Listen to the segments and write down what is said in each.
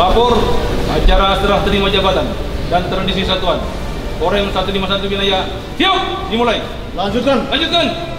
Lapor acara serah terima jabatan dan tradisi satuan Korem 151 Binaya. Siap, dimulai. Lanjutkan. Lanjutkan.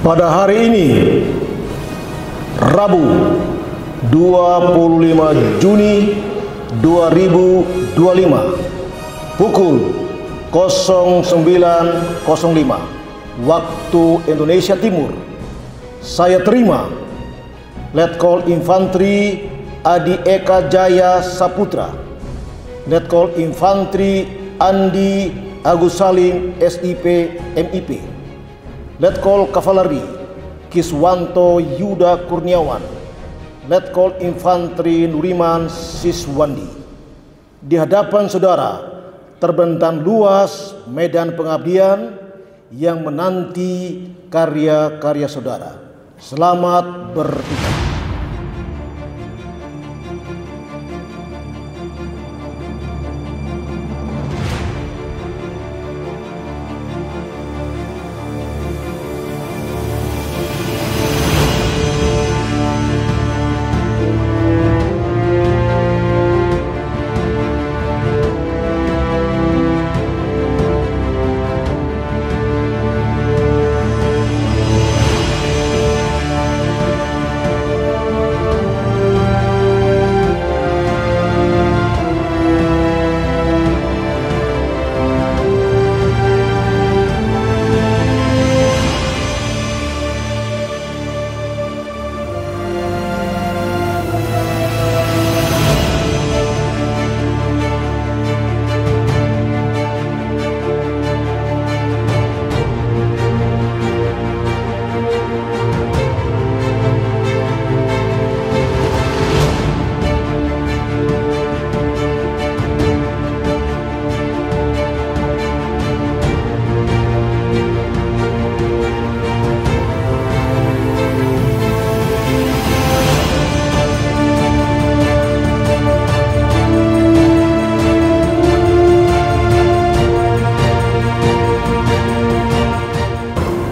Pada hari ini, Rabu 25 Juni 2025, pukul 09.05 waktu Indonesia Timur, saya terima Letkol Infantri Adi Eka Jaya Saputra, Letkol Infantri Andi Agus Salim SIP MIP, Letkol Kavaleri Kiswanto Yuda Kurniawan, Letkol Infantri Nuriman Siswandi. Di hadapan saudara terbentang luas medan pengabdian yang menanti karya-karya saudara. Selamat bertugas.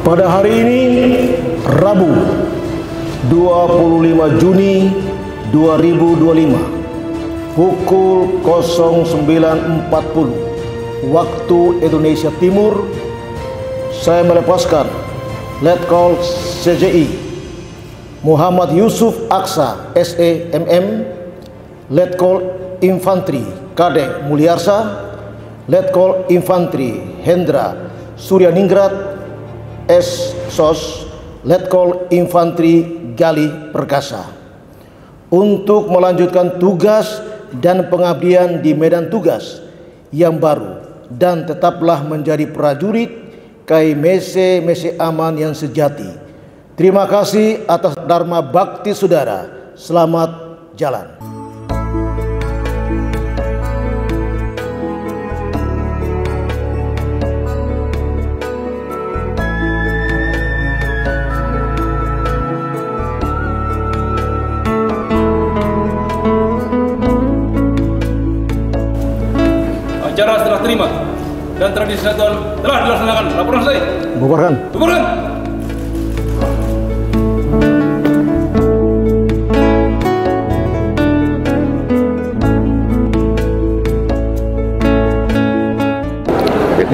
Pada hari ini, Rabu 25 Juni 2025, pukul 09.40 waktu Indonesia Timur, saya melepaskan Letkol CJI Muhammad Yusuf Aksa SEMM, Letkol Infantri Kadek Mulyarsa, Letkol Infantri Hendra Suryaningrat SSOS, Letkol Infantri Gali Perkasa, untuk melanjutkan tugas dan pengabdian di medan tugas yang baru, dan tetaplah menjadi prajurit kai mese aman yang sejati. Terima kasih atas dharma bakti saudara. Selamat jalan. Acara setelah terima dan tradisi satuan telah dilaksanakan. Laporan selesai. Bubarkan. Bubarkan.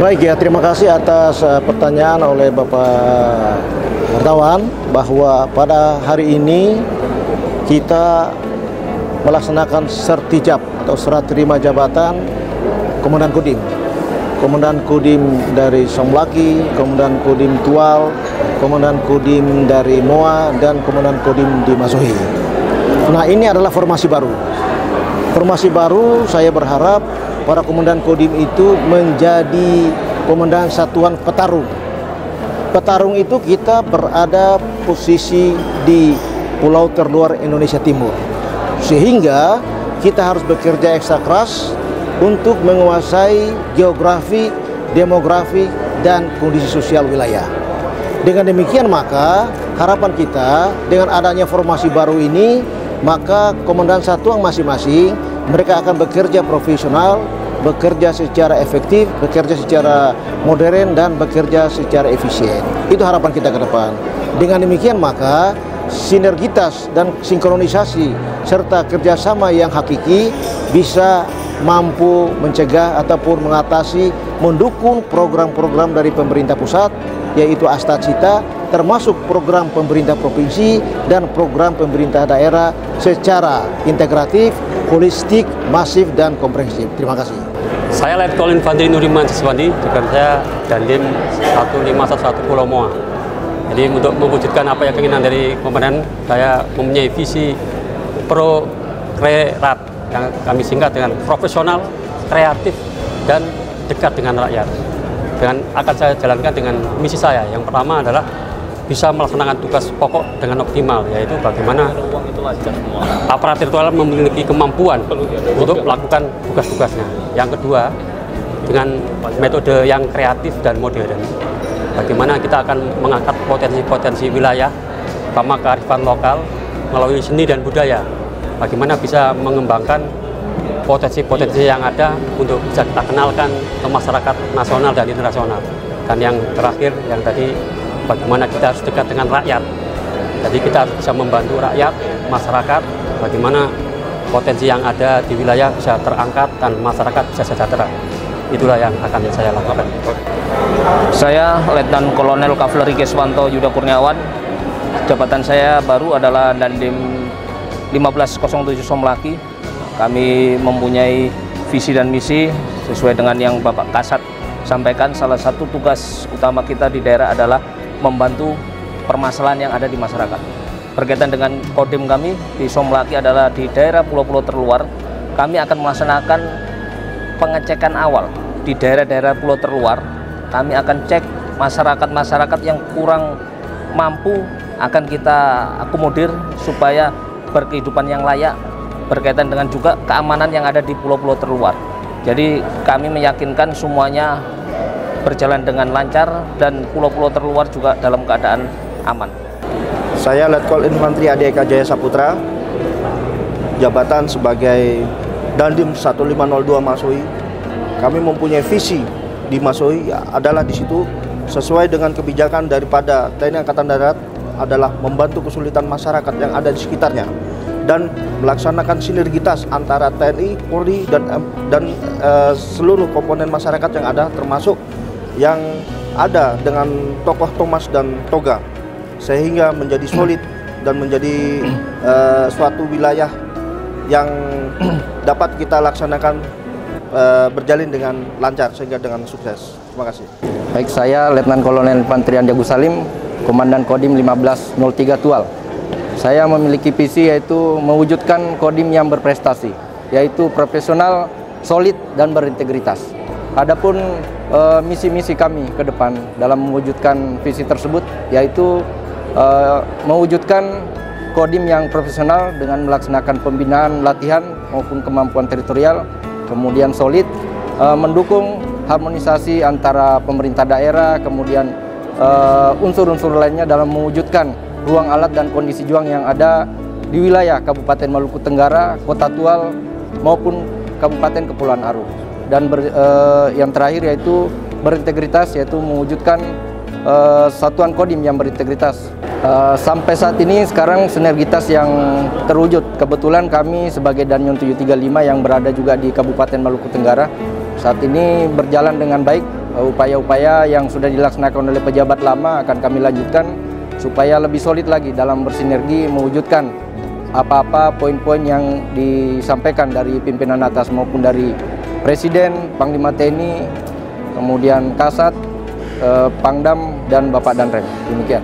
Baik ya, terima kasih atas pertanyaan oleh Bapak wartawan bahwa pada hari ini kita melaksanakan sertijab atau serah terima jabatan Komandan Kodim. Komandan Kodim dari Somlaki, Komandan Kodim Tual, Komandan Kodim dari Moa, dan Komandan Kodim di Masohi. Nah, ini adalah formasi baru. Formasi baru, saya berharap para Komandan Kodim itu menjadi komandan satuan petarung petarung itu kita berada posisi di pulau terluar Indonesia Timur, sehingga kita harus bekerja ekstra keras untuk menguasai geografi, demografi, dan kondisi sosial wilayah. Dengan demikian maka harapan kita dengan adanya formasi baru ini, maka komandan satuan masing-masing mereka akan bekerja profesional, bekerja secara efektif, bekerja secara modern, dan bekerja secara efisien. Itu harapan kita ke depan. Dengan demikian maka sinergitas dan sinkronisasi serta kerjasama yang hakiki bisa mampu mencegah ataupun mengatasi, mendukung program-program dari pemerintah pusat, yaitu Astacita, termasuk program pemerintah provinsi dan program pemerintah daerah secara integratif, holistik, masif, dan komprehensif. Terima kasih. Saya Letkol Infanteri Nuriman Siswandi, dengan saya Dandim 1511 Pulau Moa. Jadi untuk mewujudkan apa yang keinginan dari komandan, saya mempunyai visi pro-kreat yang kami singkat dengan profesional, kreatif, dan dekat dengan rakyat. Dan akan saya jalankan dengan misi saya. Yang pertama adalah bisa melaksanakan tugas pokok dengan optimal, yaitu bagaimana aparat teritorial memiliki kemampuan untuk melakukan tugas-tugasnya. Yang kedua, dengan metode yang kreatif dan modern, bagaimana kita akan mengangkat potensi-potensi wilayah, terutama kearifan lokal, melalui seni dan budaya. Bagaimana bisa mengembangkan potensi-potensi yang ada untuk bisa kita kenalkan ke masyarakat nasional dan internasional. Dan yang terakhir, yang tadi, bagaimana kita harus dekat dengan rakyat. Jadi kita harus bisa membantu rakyat, masyarakat, bagaimana potensi yang ada di wilayah bisa terangkat dan masyarakat bisa sejahtera. Itulah yang akan saya lakukan. Saya Letnan Kolonel Kavaleri Keswanto Yuda Kurniawan. Jabatan saya baru adalah Dandim 1507 Somlaki. Kami mempunyai visi dan misi sesuai dengan yang Bapak Kasat sampaikan. Salah satu tugas utama kita di daerah adalah membantu permasalahan yang ada di masyarakat. Berkaitan dengan kodim kami di Somlaki adalah di daerah pulau-pulau terluar, kami akan melaksanakan pengecekan awal di daerah-daerah pulau terluar. Kami akan cek masyarakat-masyarakat yang kurang mampu, akan kita akomodir supaya berkehidupan yang layak, berkaitan dengan juga keamanan yang ada di pulau-pulau terluar. Jadi kami meyakinkan semuanya berjalan dengan lancar dan pulau-pulau terluar juga dalam keadaan aman. Saya Letkol Infanteri ADK Jaya Saputra, jabatan sebagai Dandim 1502 Masoi. Kami mempunyai visi di Masoi adalah di situ sesuai dengan kebijakan daripada TNI Angkatan Darat adalah membantu kesulitan masyarakat yang ada di sekitarnya dan melaksanakan sinergitas antara TNI, Polri, dan seluruh komponen masyarakat yang ada, termasuk yang ada dengan tokoh Thomas dan Toga, sehingga menjadi solid dan menjadi suatu wilayah yang dapat kita laksanakan berjalin dengan lancar sehingga dengan sukses. Terima kasih. Baik, saya Letnan Kolonel Infanteri Anjago Salim, Komandan Kodim 1503 Tual. Saya memiliki visi yaitu mewujudkan kodim yang berprestasi, yaitu profesional, solid, dan berintegritas. Adapun misi-misi kami ke depan dalam mewujudkan visi tersebut yaitu mewujudkan kodim yang profesional dengan melaksanakan pembinaan, latihan maupun kemampuan teritorial, kemudian solid, mendukung harmonisasi antara pemerintah daerah, kemudian unsur-unsur lainnya dalam mewujudkan ruang alat dan kondisi juang yang ada di wilayah Kabupaten Maluku Tenggara, Kota Tual, maupun Kabupaten Kepulauan Aru. Dan yang terakhir yaitu berintegritas, yaitu mewujudkan satuan kodim yang berintegritas. Sampai saat ini sekarang sinergitas yang terwujud. Kebetulan kami sebagai Danyon 735 yang berada juga di Kabupaten Maluku Tenggara saat ini berjalan dengan baik. Upaya-upaya yang sudah dilaksanakan oleh pejabat lama akan kami lanjutkan supaya lebih solid lagi dalam bersinergi mewujudkan apa-apa poin-poin yang disampaikan dari pimpinan atas maupun dari Presiden, Panglima TNI, kemudian Kasat, Pangdam, dan Bapak Danrem. Demikian.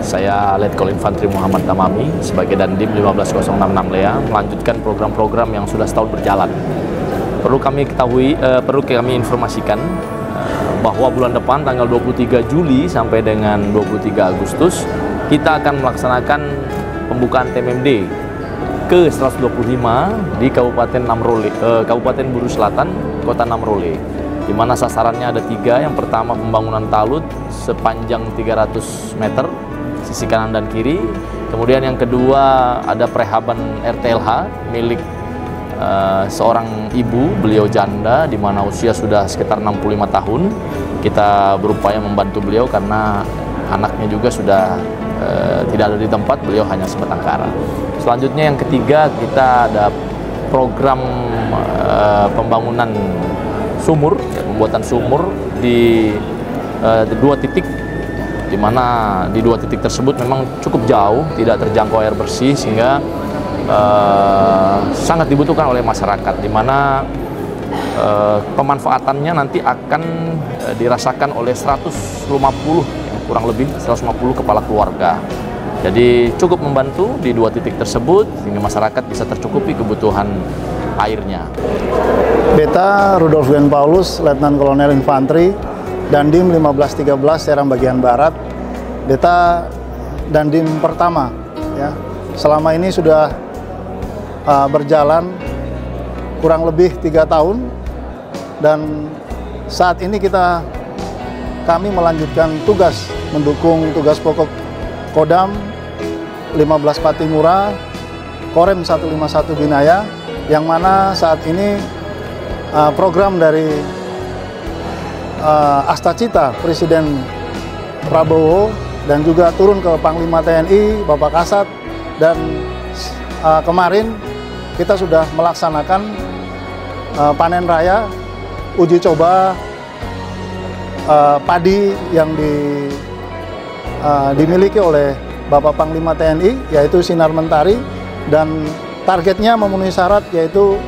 Saya Letkol Infanteri Muhammad Tamami sebagai Dandim 15066 Lea melanjutkan program-program yang sudah setahun berjalan. Perlu kami ketahui, perlu kami informasikan bahwa bulan depan tanggal 23 Juli sampai dengan 23 Agustus kita akan melaksanakan pembukaan TMMD ke 125 di Kabupaten Kabupaten Buru Selatan, Kota Namrole, di mana sasarannya ada 3. Yang pertama pembangunan talut sepanjang 300 meter sisi kanan dan kiri. Kemudian yang kedua ada prehaban RTLH milik seorang ibu, beliau janda, di mana usia sudah sekitar 65 tahun. Kita berupaya membantu beliau karena anaknya juga sudah tidak ada di tempat, beliau hanya sebatang kara. Selanjutnya yang ketiga kita ada program pembangunan sumur, pembuatan sumur di 2 titik, di mana di 2 titik tersebut memang cukup jauh, tidak terjangkau air bersih, sehingga sangat dibutuhkan oleh masyarakat, di mana pemanfaatannya nanti akan dirasakan oleh 150, kurang lebih 150 kepala keluarga. Jadi cukup membantu di 2 titik tersebut sehingga masyarakat bisa tercukupi kebutuhan airnya. Beta Rudolf Gwen Paulus, Letnan Kolonel Infantri, Dandim 1513 Serang bagian Barat. Beta Dandim pertama, ya. Selama ini sudah berjalan kurang lebih 3 tahun, dan saat ini kami melanjutkan tugas mendukung tugas pokok Kodam 15 Patimura, Korem 151 Binaya, yang mana saat ini program dari Astacita Presiden Prabowo dan juga turun ke Panglima TNI Bapak Kasat, dan kemarin kita sudah melaksanakan panen raya uji coba padi yang dimiliki oleh Bapak Panglima TNI, yaitu Sinar Mentari, dan targetnya memenuhi syarat yaitu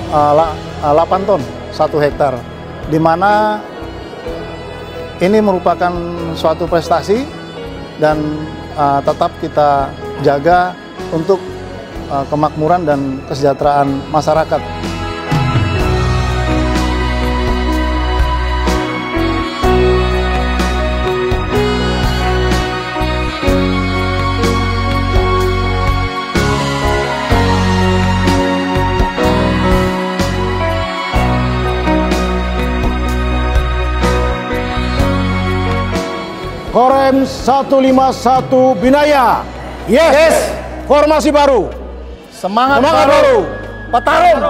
8 ton 1 hektar, di mana ini merupakan suatu prestasi dan tetap kita jaga untuk kemakmuran dan kesejahteraan masyarakat. Korem 151 Binaya. Yes. Formasi baru. Semangat baru. Petarung.